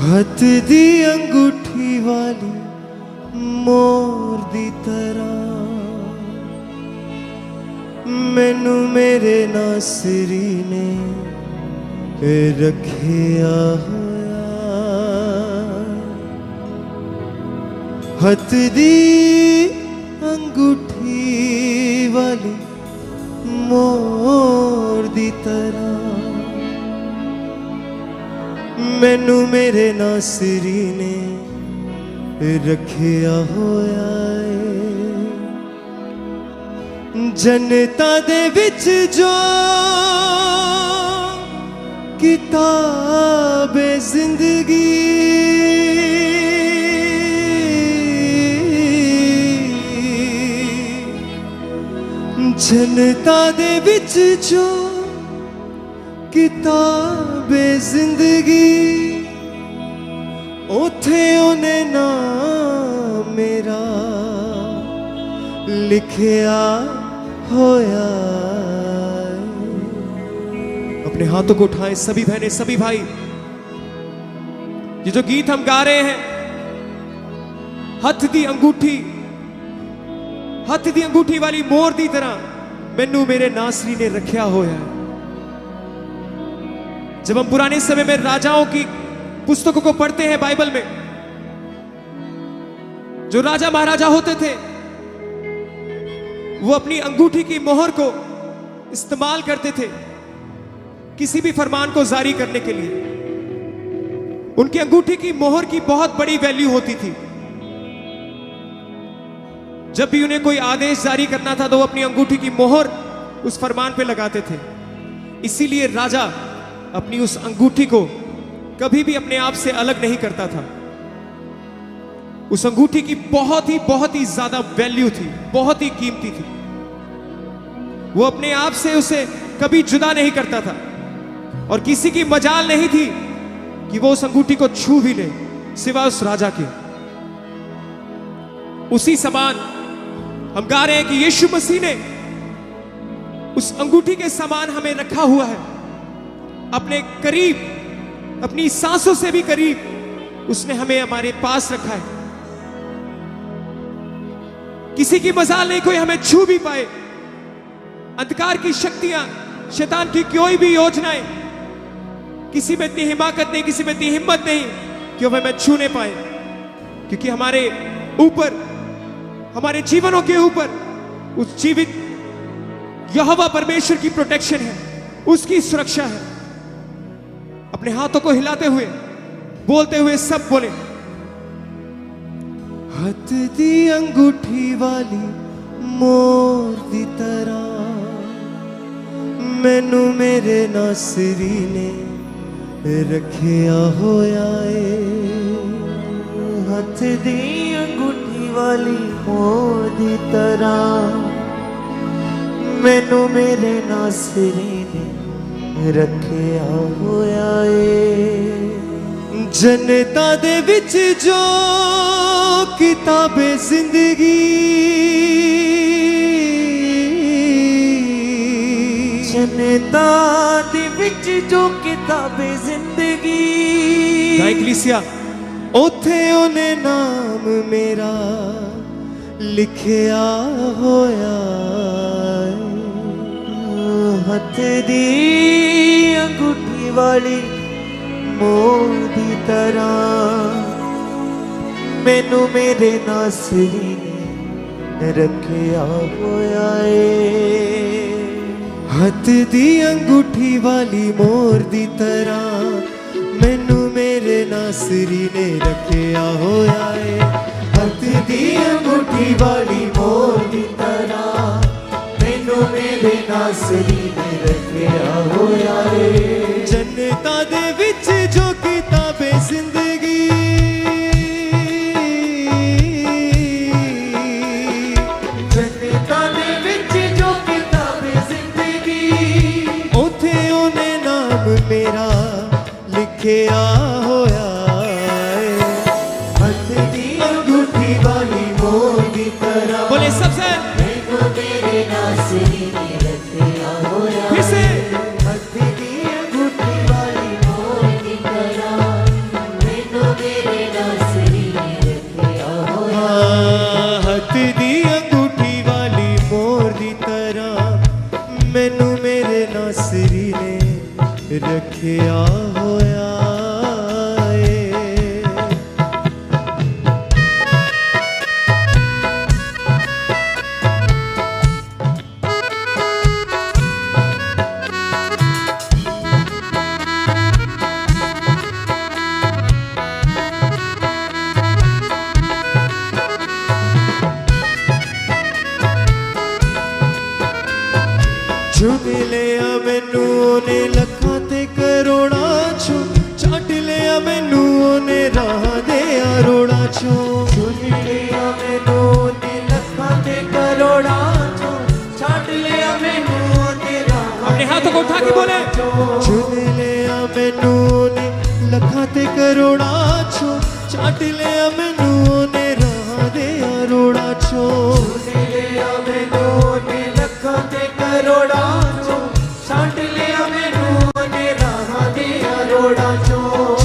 हथ दी अंगूठी वाली मोर दी तरह मैनू मेरे नासरी ने रखिया होया। हथ दी अंगूठी वाली मोर दी तरह मैनू मेरे नासरी ने रखिया होया है। जनता दे विच जो किताबे जिंदगी जनता दे विच जो किताबे जिंदगी उथे उन्हें ना मेरा लिखिया होया। अपने हाथों को उठाएं सभी बहनें सभी भाई। ये जो गीत हम गा रहे हैं, हथ दी अंगूठी वाली मोर दी तरह मैनू मेरे नासरी ने रखिया होया। जब हम पुराने समय में राजाओं की पुस्तकों को पढ़ते हैं बाइबल में, जो राजा महाराजा होते थे वो अपनी अंगूठी की मोहर को इस्तेमाल करते थे किसी भी फरमान को जारी करने के लिए। उनकी अंगूठी की मोहर की बहुत बड़ी वैल्यू होती थी। जब भी उन्हें कोई आदेश जारी करना था तो वो अपनी अंगूठी की मोहर उस फरमान पे लगाते थे। इसीलिए राजा अपनी उस अंगूठी को कभी भी अपने आप से अलग नहीं करता था। उस अंगूठी की बहुत ही ज्यादा वैल्यू थी, बहुत ही कीमती थी। वो अपने आप से उसे कभी जुदा नहीं करता था और किसी की मजाल नहीं थी कि वो उस अंगूठी को छू भी ले सिवा उस राजा के। उसी समान हम गा रहे हैं कि यीशु मसीह ने उस अंगूठी के समान हमें रखा हुआ है अपने करीब, अपनी सांसों से भी करीब उसने हमें हमारे पास रखा है। किसी की मजाल नहीं कोई हमें छू भी पाए। अंधकार की शक्तियां, शैतान की कोई भी योजनाएं, किसी में इतनी हिमाकत नहीं, किसी में इतनी हिम्मत नहीं कि वो हमें छूने पाए, क्योंकि हमारे ऊपर, हमारे जीवनों के ऊपर उस जीवित यहोवा परमेश्वर की प्रोटेक्शन है, उसकी सुरक्षा है। अपने हाथों को हिलाते हुए, बोलते हुए सब बोले, हथ दी अंगूठी वाली मोर दी तरह मैनू मेरे नासरी ने रखिया होया है। हथ दी अंगूठी वाली मोर दी तरह मैनू मेरे नासरी ने रखिया होया है। जनता दे विच जो किताबे जिंदगी जनता दे विच जो किताबे जिंदगी गायकलीसिया उथे उन्हें नाम मेरा लिखिया होया। हथ दी अंगूठी वाली मोर दी तरह मैनू मेरे नासरी ने रखिया होया है। हथ दी अंगूठी वाली मोर दी तरह मैनू मेरे नासरी ने रखिया होया है। हथ दी अंगूठी वाली मोर दी तरह मैनू मेरे नासरी ने रखिया होया है। जनता दे विच जो किताबे जिंदगी जनता दे विच जो किताबे जिंदगी उथे उन्हें नाम मेरा लिखिया होया है। हथ दी अंगूठी वाली मोर दी तरह बोले सबसे मैनू मेरे नासरी ने रखिया होया। फिर से हथ दी अंगूठी वाली मोर दी तरह मैनू रखिया होया चुन लिया मैनू ने लखां ते करोड़ां चों छड्ड लिया मैनू ने राह दे अरोड़ां चों चुन लिया मैनू ने लखां ते करोड़ां चों छड्ड लिया मैनू ने राह अपने हाथों को उठा के बोले चुन लिया मैनू ने लखां ते करोड़ां चों छड्ड लिया मैनू ने राह दे अरोड़ां चों चुन लिया मैनू ने लखां ते करोड़ां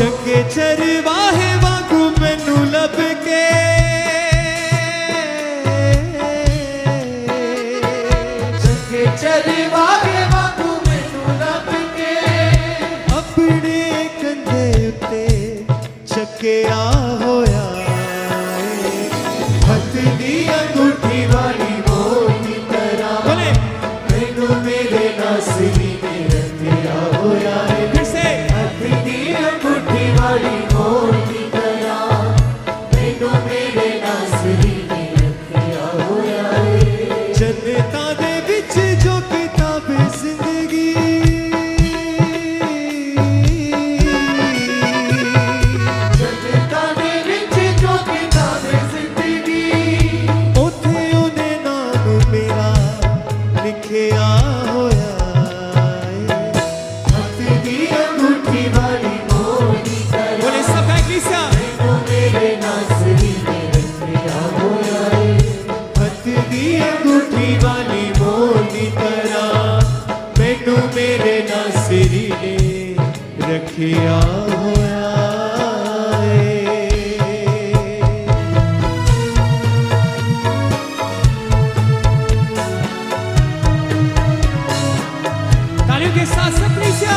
चंगे चरवाहे वांगू मैनू लब के चंगे चरवाहे वांगू मैनू लब के अपने कंधे उत्ते चकिया होया हथ दी अंगूठी वाली मोती तरह मैनू मेरे नासरी ने रखिया होया फिर से वाली मोती तरह मैनू मेरे नासरी ने रखिया होया जन्नतां दे विच जो किताब जिंदगी जन्नतां दे विच जो किताब जिंदगी उथे ओदे नाम मेरा लिखिया होया हथ दी अंगूठी वाली वाली मोती तरह मैनू मेरे नासरी ने रखिया होया तालियों के साथ कलीसिया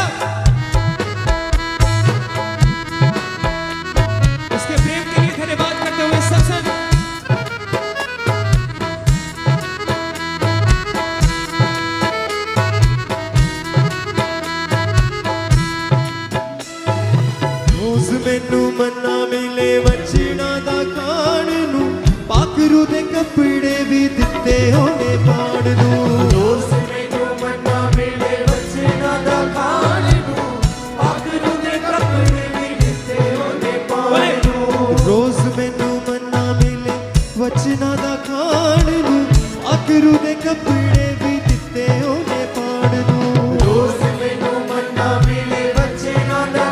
उसके प्रेम के लिए धन्यवाद करते हुए सत्संग मैनू मन्ना मिले वचना दा खाण नू पाकरू दे कपड़े भी दिते होने पाण नू रोज मैनू मन्ना मिले वचना दा खाण नू पाकरू दे कपड़े भी दिते होने पाण नू रोज मैनू मन्ना मिले वचना दा खाण नू पाकरू दे कपड़े भी दिते होने पाण नू रोज मैनू मन्ना मिले वचना दा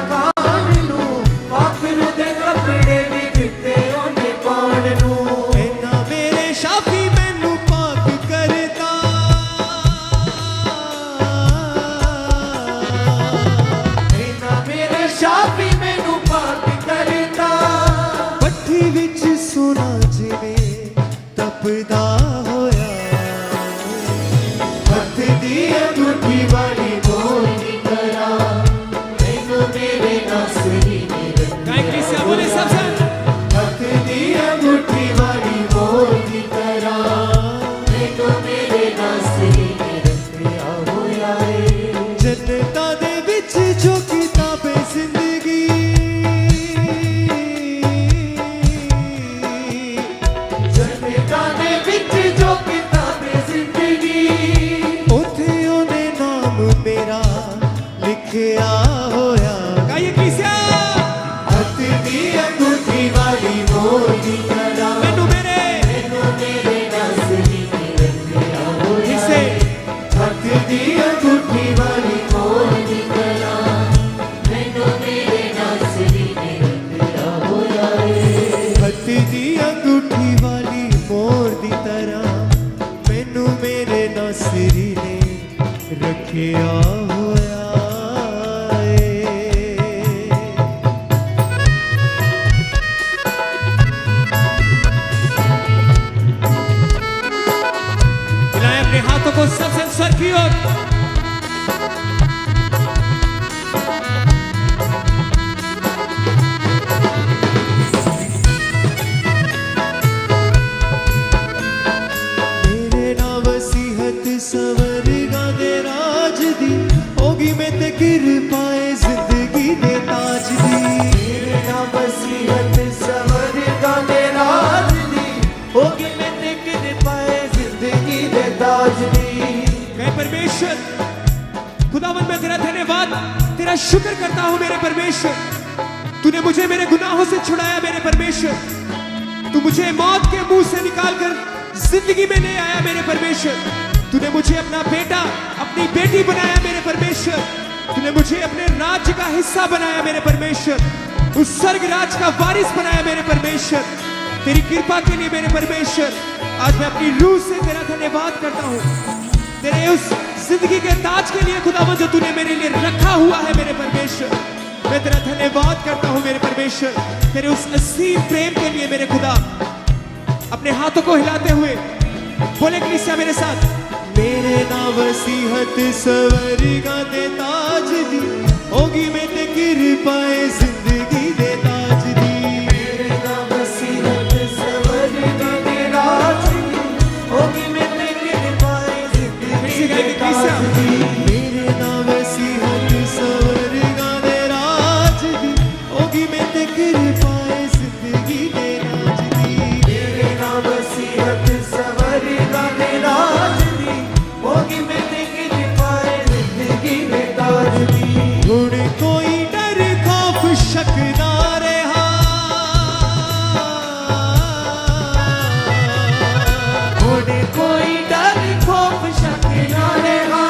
सोना जिवें तपदा होया हथ दी अंगूठी वाली मोती तरह मैनू मेरे नासरी ने रखिया बोले सब हथ दी अंगूठी वाली मोती तरह मैनू मेरे नासरी ने रखिया होया जन्नतां दे विच जो किताबे जिंदगी मेरा लिखिया होया गाइए किसे परमेश्वर। खुदावन मैं तेरा धन्यवाद, तेरा शुक्र करता हूं मेरे परमेश्वर। तूने मुझे मेरे गुनाहों से छुड़ाया मेरे परमेश्वर। तू मुझे मौत के मुंह से निकालकर जिंदगी में ले आया मेरे परमेश्वर। तूने मुझे अपना बेटा, अपनी बेटी बनाया मेरे परमेश्वर। तूने मुझे अपने राज्य का हिस्सा बनाया मेरे परमेश्वर। उस स्वर्ग राज का वारिस बनाया मेरे परमेश्वर। तेरी कृपा के लिए मेरे परमेश्वर आज मैं अपनी रूह से तेरा धन्यवाद करता हूँ। तेरे उस जिंदगी के ताज के लिए खुदावंद जो तूने मेरे लिए रखा हुआ है मेरे परमेश्वर, मैं तेरा धन्यवाद करता हूँ मेरे परमेश्वर। तेरे उस असीम प्रेम के लिए मेरे खुदा, अपने हाथों को हिलाते हुए बोले कलीसिया मेरे साथ, मेरे नाम वसीहत सवरगा दे ताज दी, होगी मैं ते कृपाए जिंदगी दे ताज दी। मेरे नाम वसीहत सवरगा दे ताज दी, होगी मैं ते कृपाए जिंदगी दे ताज दी। मेरे नाम वसीहत सवरगा दे ताज दी, होगी मैं ते कृपाए जिंदगी दे ताज दी। मेरे नाम वसीहत सवरगा दे ताज दी, होगी मैं ते कृपाए जिंदगी दे ताज दी। हुण कोई डर खौफ शक ना रहा, हुण कोई डर खौफ शक ना रहा,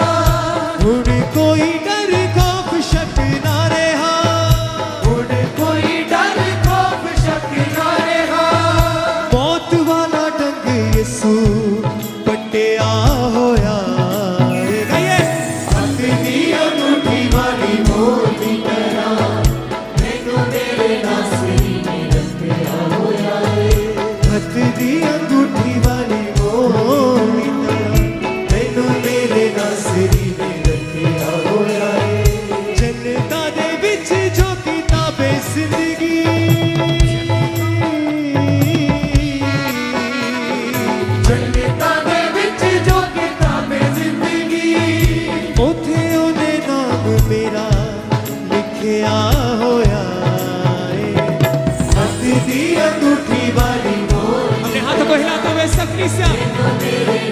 हुण कोई डर खौफ शक ना रहा, हुण कोई डर खौफ शक ना रहा। मौत वाला डंग यसू पट्टिया होया,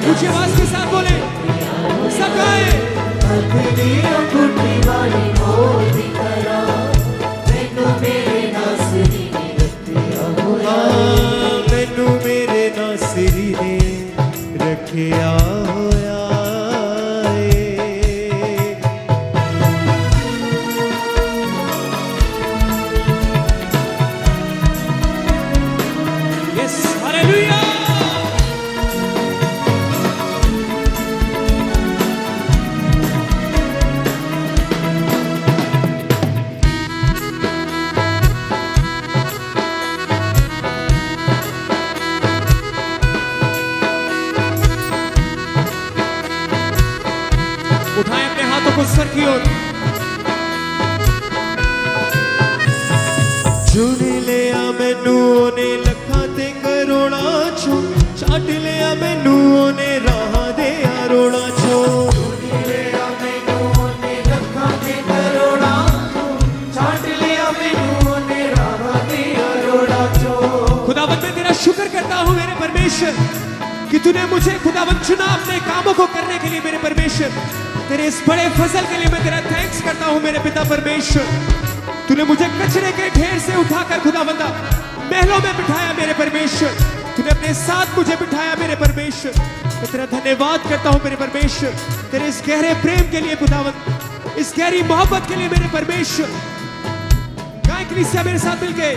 ऊंची आवाज के साथ बोले सब गाए। मैनू मेरे नासरी ने रखिया होया है। Yes hallelujah. उठाएं अपने हाथों को सर की ओर। चुन लिया मैनू ओने लखां ते करोड़ां चों, छाट लिया मैनू ओने राहां दे अरोड़ां चों। चुन लिया मैनू ओने लखां ते करोड़ां चों, छाट लिया मैनू ओने राहां दे अरोड़ां चों। खुदावंद मैं तेरा शुक्र करता हूँ मेरे परमेश्वर कि तूने मुझे खुदावंद चुना अपने कामों को करने के लिए मेरे परमेश्वर। तेरे इस बड़े फजल के लिए मैं तेरा थैंक्स करता हूँ मेरे पिता परमेश्वर। तूने मुझे कचरे के ढेर से उठाकर खुदावंदा महलों में बिठाया मेरे परमेश्वर। तूने अपने साथ मुझे बिठाया मेरे परमेश्वर। मैं तेरा धन्यवाद करता हूँ मेरे परमेश्वर, तेरे इस गहरे प्रेम के लिए खुदावंद, इस गहरी मोहब्बत के लिए मेरे परमेश्वर। गाय कलीसिया मेरे साथ मिलके।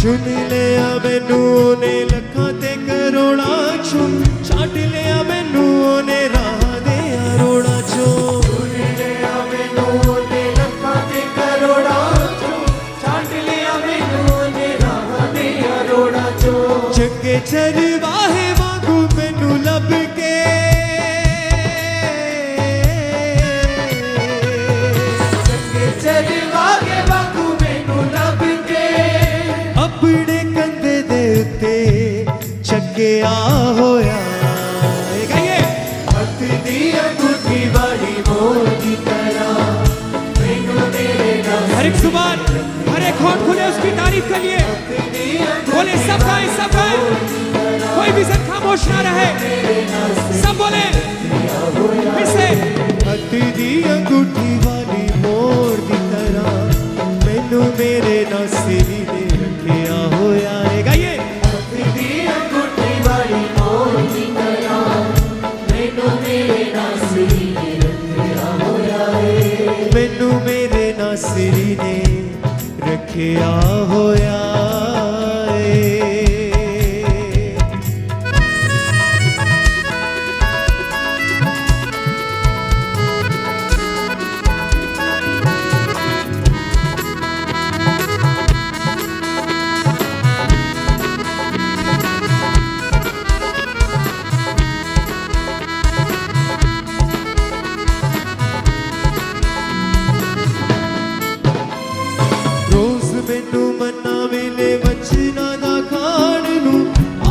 चुन लिया मैनू ओने लखां ते करोड़ां चों, छाट लिया मैनू ओने राहां दे अरोड़ां चों। चुन लिया मैनू ओने लखां ते करोड़ां चों, छाट लिया मैनू ओने राहां दे अरोड़ां चों। चंगे चरवाहे वांगू मैनू लब के, चंगे चरवाहे वांगू मैनू लब के, अपने कंधे दे उत्ते चक्किया होया। गाइए। हथ दी अंगूठी वाली मोर की तरह मैनू मेरे नाम। हर एक जुबान, हर एक होंठ खुले उसकी तारीफ के लिए बोले सब गाएं, सब गाएं। कोई भी जन खामोश ना रहे, सब बोले फिर से। हथ दी अंगूठी वाली मोर दी तरह मैनू मेरे नासिरी ने रखिया होया है। गाइए हथ दी अंगूठी वाली मोर दी तरह मैनू मेरे नासिरी ने रखिया होया है। मैनू मेरे नासिरी ने रखिया होया है। रोज मैनू मन्ना मिले बचना दा खाण नू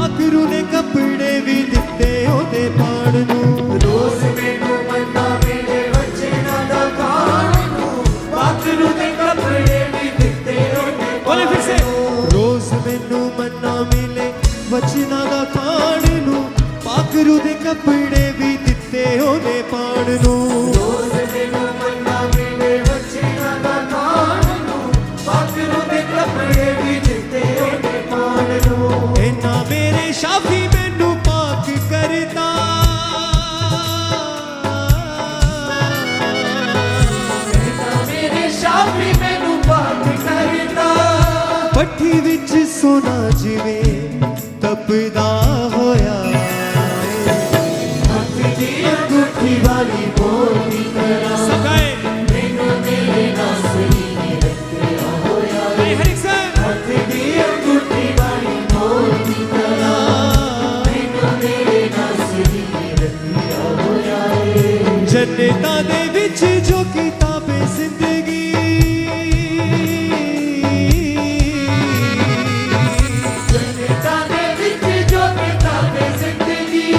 आखरू ने कपड़े भी दिते ओदे पाण नू। रोज मैनू मन्ना मिले बचना दा खाण नू आखरू दे कपड़े भी दिते ओने बोले फिर से। रोज मैनू मन्ना मिले बचना दा खाण नू पाखरू दे कपड़े भी दिते ओदे पाण नू। रोज मैनू मन्ना मिले बचना दा खाण नू आखरू दे कपड़े भी दिते ओने पाण नू। इन्ना मेरे शाफी मैनू पाक करता मेरे शाफी मैनू पाक करता भट्ठी विच सोना जिवें तपदा होया। हथ दी अंगूठी वाली मोर दी तरह सब गाए मैनू मेरे नासिरी ने रखिया होया है। हर एक से हथ दी अंगूठी वाली मोर दी तरह मैनू मेरे नासिरी ने रखिया होया है। जन्नतां दे विच जो किताबे जिंदगी जन्नतां दे विच जो किताबे जिंदगी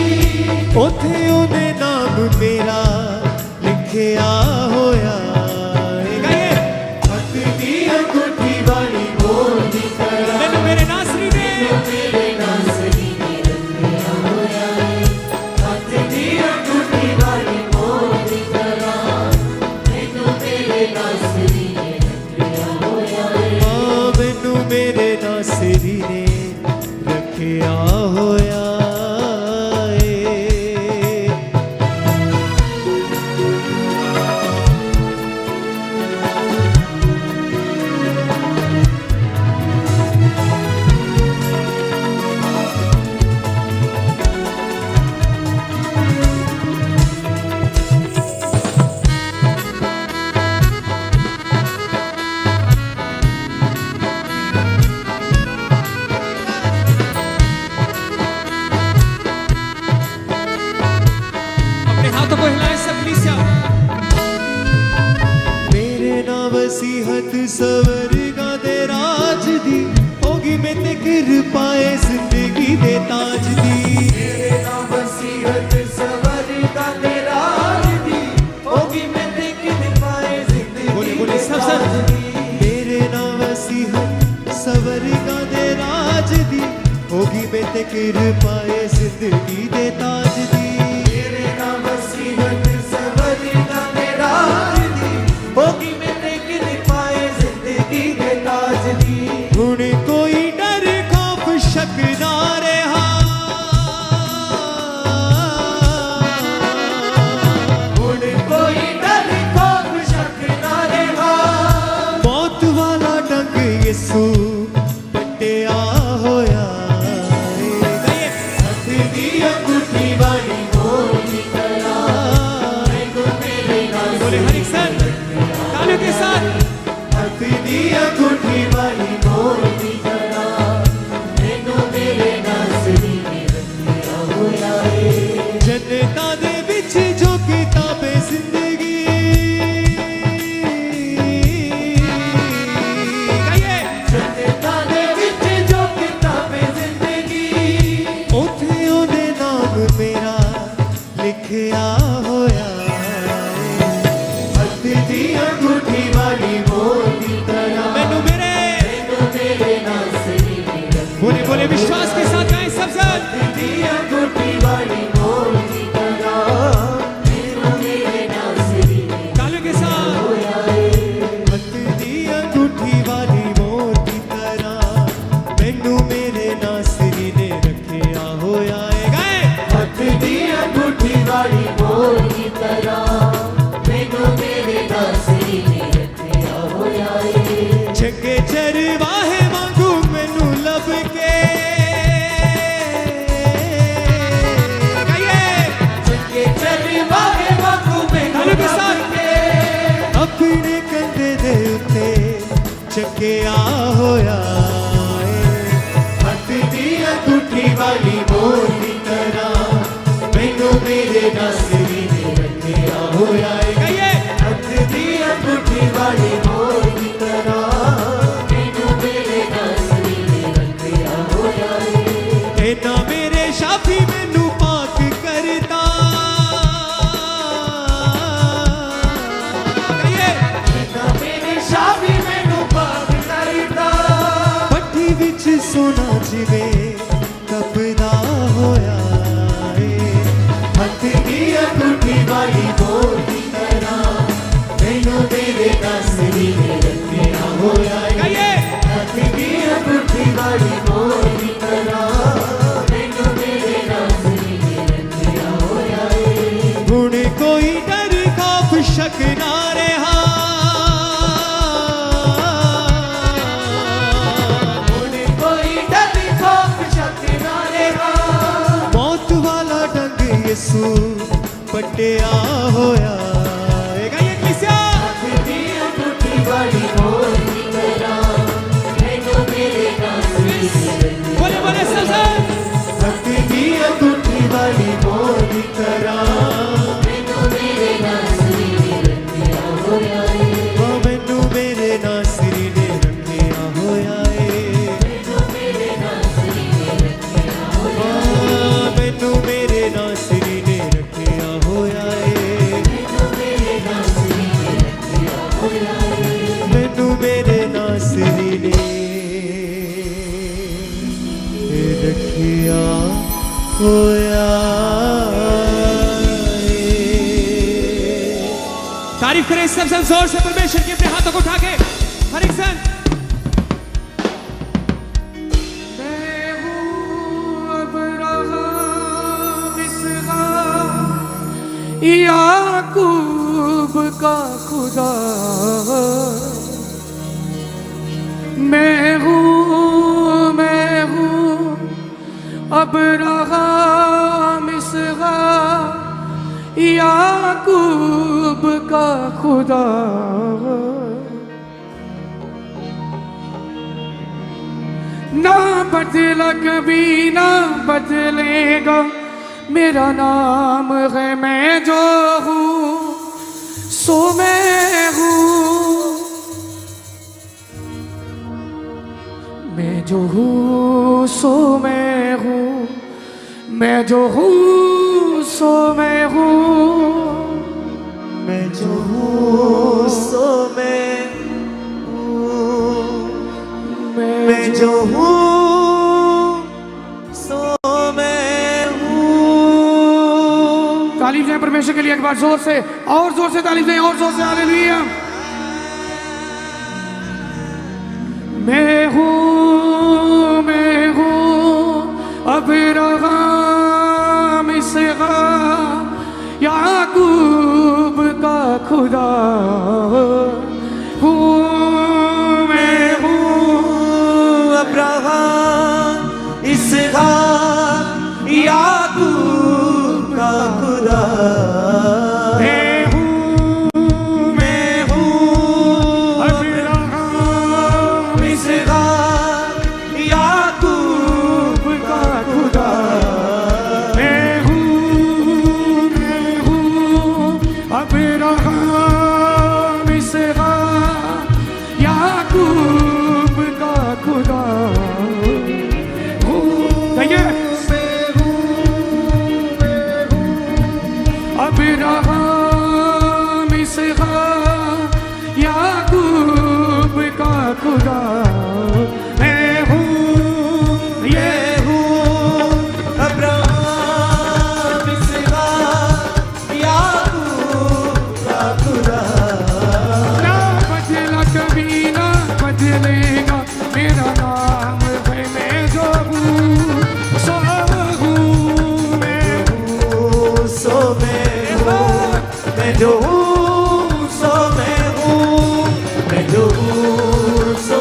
ओथे ओदे नाम मेरा लिखिया होया है। गाइए हथ दी अंगूठी वाली मोर दी तरह मैनू मेरे नासरी ने मेरे नासिरी ने रखिया होया है। हथ दी अंगूठी वाली मोर दी तरह मैनू मेरे नासिरी ने रखिया होया है। मैनू मेरे नासिरी ने रखिया होया है। अपने हाथों को हिलाएं सब प्लीज। मेरे ना वसीहत सवरगा दे राज दी होगी मैं ते कृपाए जिंदगी दे ताज दी। मेरे नाम वसीयत सवरदा दे राज दी होगी मैं ते कृपाए जिंदगी बोले, बोले, सब, दे सब। ताज दी। मेरे ना वसीहत सवरगा दे राज दी होगी मैं ते कृपाए जिंदगी दे ताज दी। मेरे नाम वसीयत सवरदा दे राज दी होगी मैं ते कृपाए जिंदगी दे ताज दी। हुण कोई डर खौफ शक ना रहा हुण कोई डर खौफ शक ना रहा। मौत वाला डंग यसू पट्टिया होया है। हथ दी अंगूठी वाली चंगे चरवाहे वांगू मैनू लब के चंगे चरवाहे वांगू मैनू लब के अपने कंधे दे उत्ते चकिया होया हथ दी अंगूठी वाली मोर दी तरह मैनू मेरे नासरी ने रखिया होया हथ दी अंगूठी वाली मोर दी तरह मैनू मेरे नासरी ने रखिया होया ना मेरे शाफी मैनू पाक करता ना मेरे शाफी मैनू पाक करता पट्टी विच सोना जिवे कपदा होया हथ दी अंगूठी वाली मोर दी तरह मैनू मेरे नासरी ने रखिया होया हथ दी अंगूठी वाली मोर दी तरह मैनू मेरे नासरी ने रखिया होया हुण कोई डर खौफ शक ना रहा हुण कोई डर खौफ शक ना रहा मौत वाला डंग यसू पटिया होया हथ दी अंगूठी वाली मोर दी तरह मैनू मेरे नासरी ने रखिया बोले बोले सब हथ दी अंगूठी वाली मोर दी तरह मैनू मेरे नासरी ने रखिया होया मैनू मेरे नासरी ने रखिया होया मैनू मेरे नासरी ने रखिया होया मैनू मेरे नासरी ने रखिया होया मैनू मेरे नासरी ने रखिया होया मैनू मेरे नासरी ने रखिया होया तारीफ करें सबसे जोर से परमेश्वर की, अपने हाथों को उठा के हर एक सन। मैं हूँ अब्राहम इसहाक याकूब का खुदा मैं हूँ अब्राहम इसहाक याकूब का खुदा ना बदला कभी ना बदलेगा मेरा नाम है मैं जो हूँ सो मैं हूँ मैं जो हूँ सो मैं हूँ मैं जो हूँ सो मैं हूँ मैं जो हूँ सो मैं हूँ मैं जो हूँ सो मैं हूँ। तालीफ दें परमेश्वर के लिए एक बार जोर से, और जोर से तालीफ दें, और जोर से हालेलुया। मैं हूँ अब्राहम इसहाक याकूब का खुदा हूँ मैं हूँ अब्राहम इसहाक याकूब का खुदा मैं हूँ अब्राहम इसहाक याकूब का खुदा मैं हूँ अब्राहम इसहाक याकूब का खुदा हूँ। अब्राहम इसहाक याकूब का खुदा मैं हूँ ये अब्राहम इसहाक याकूब का खुदा ना बदला कभी ना बदलेगा मेरा नाम है मैं जो हूँ सो हूँ मैं सो मैं हूँ मैं जो हूँ सो मैं हूँ मैं जो हूँ सो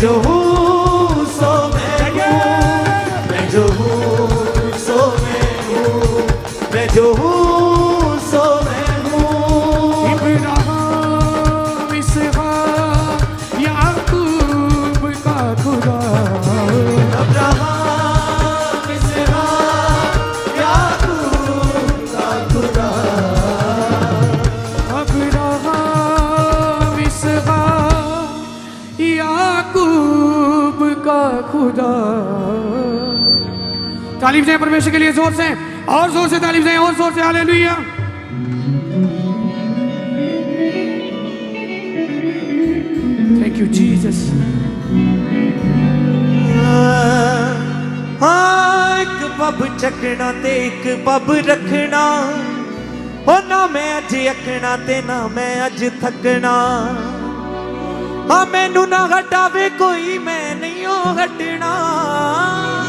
जो हूँ सो मैं हूँ, मैं जो हूँ सो मैं हूँ, मैं जो हूँ सो मैं हूँ। इब्राहिम इसहाक याकूब का खुदा, अब्राहम इसहाक याकूब का खुदा, अब्राहम इसहाक याकूब का खुदा। तालीम दें परमेश्वर के लिए जोर से, और जोर से तालीम दें, और जोर से हालेलुया। Thank you Jesus. हाँ एक पब चकना ते एक पब रखना, हो ना मैं अज अखना ते ना मैं अज थकना। हाँ मैनू ना हटावे कोई मैं नहीं हो हटना,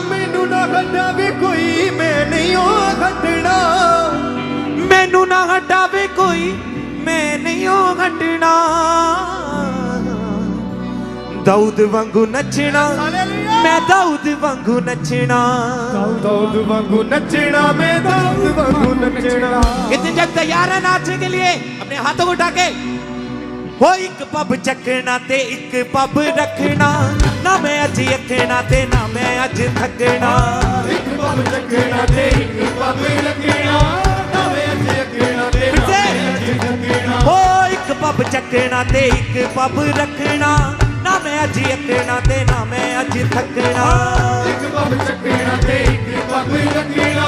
मैनू ना हटावे कोई मैं नहीं हो हटना, मैनू ना हटावे कोई मैं नहीं हो हटना। दाऊद वांगू नचना मैं दाऊद वांगू नचना, दाऊद वांगू नचना मैं दाऊद वांगू नचना। कितने जग तैयार है नाचने के लिए? अपने हाथों को उठा के। हो एक पब चकना ते एक पब रखना, ना मैं अज अखना ते ना मैं अज थकना। एक पब चकना ते एक पब रखना, ना मैं अज अखना ते ना मैं अज थकना। हो एक पब चकना ते एक पब रखना, ना मैं अज अखना ते ना मैं अज थकना। एक पब चकना ते एक पब रखना,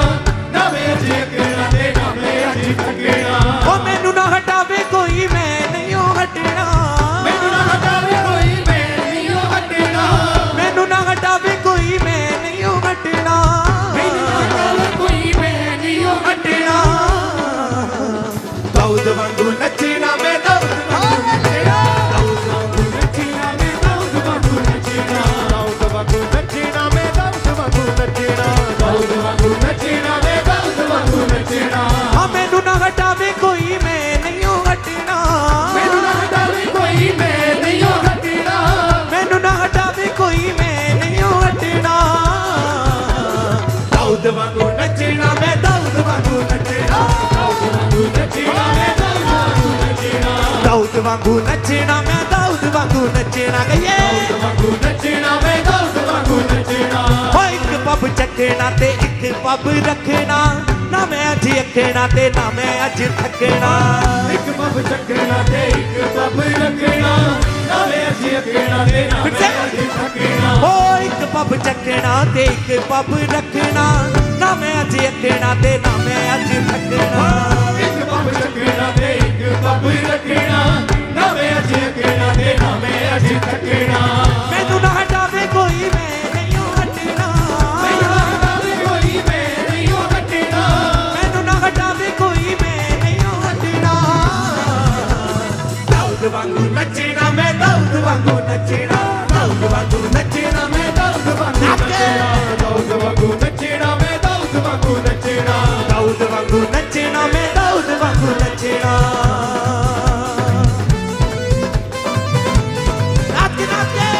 ना मैं अज अखना ते ना मैं अज थकना। ओ मैनू ना हटावे कोई मैं नहीं हो हटना, मैनू ना हटावे कोई मैं नहीं हो हटना, मैनू ना हटावे कोई मैं नहीं हो हटना, मैनू ना हटावे कोई मैं नहीं हो हटना। दाऊद वांगू नचना मैं दाऊद वांगू नचना, दाऊद वांगू नचना मैं दाऊद वांगू नचना, दाऊद वांगू नचना मैं दाऊद वांगू नचना, दाऊद वांगू नचना मैं दाऊद वांगू नचना। हाँ मैनू ना हटावे कोई मैं नहीं हो हटना, मैनू ना हटावे कोई मैं नहीं हो हटना, मैनू ना हटावे कोई मैं नहीं हो हटना। दाऊद वांगू नचना मैं दाऊद वांगू नचना, दाऊद वांगू नचना मैं दाऊद वांगू नचना, दाऊद वांगू नचना मैं दाऊद वांगू नचना। गए दाऊद वांगू नचना मैं दाऊद वांगू नचना। हो एक पब चकना ते एक पब रखना, ना मैं अज अखना ते ना मैं अज थकना। एक पब चकना ते एक पब रखना, ना मैं अज अखना ते ना मैं अज थकना। हो एक पब चकना ते एक पब रखना, ना मैं अज अखना ते ना मैं अज थकना। एक पब चकना ते एक पब रखना, ना मैं अज अखना ते ना मैं अज थकना। मैनू ना हटावे कोई मैं नहीं हो हटना, मैनू ना हटावे कोई मैं नहीं हो हटना, मैनू ना हटावे कोई मैं नहीं हो हटना। दाऊद वांगू नचना मैं दाऊद वांगू नचना, दाऊद वांगू नचना मैं दाऊद वांगू नचना, दाऊद वांगू नचना मैं दाऊद वांगू नचना, दाऊद वांगू नचना मैं दाऊद वांगू नचना। नाच के नाच के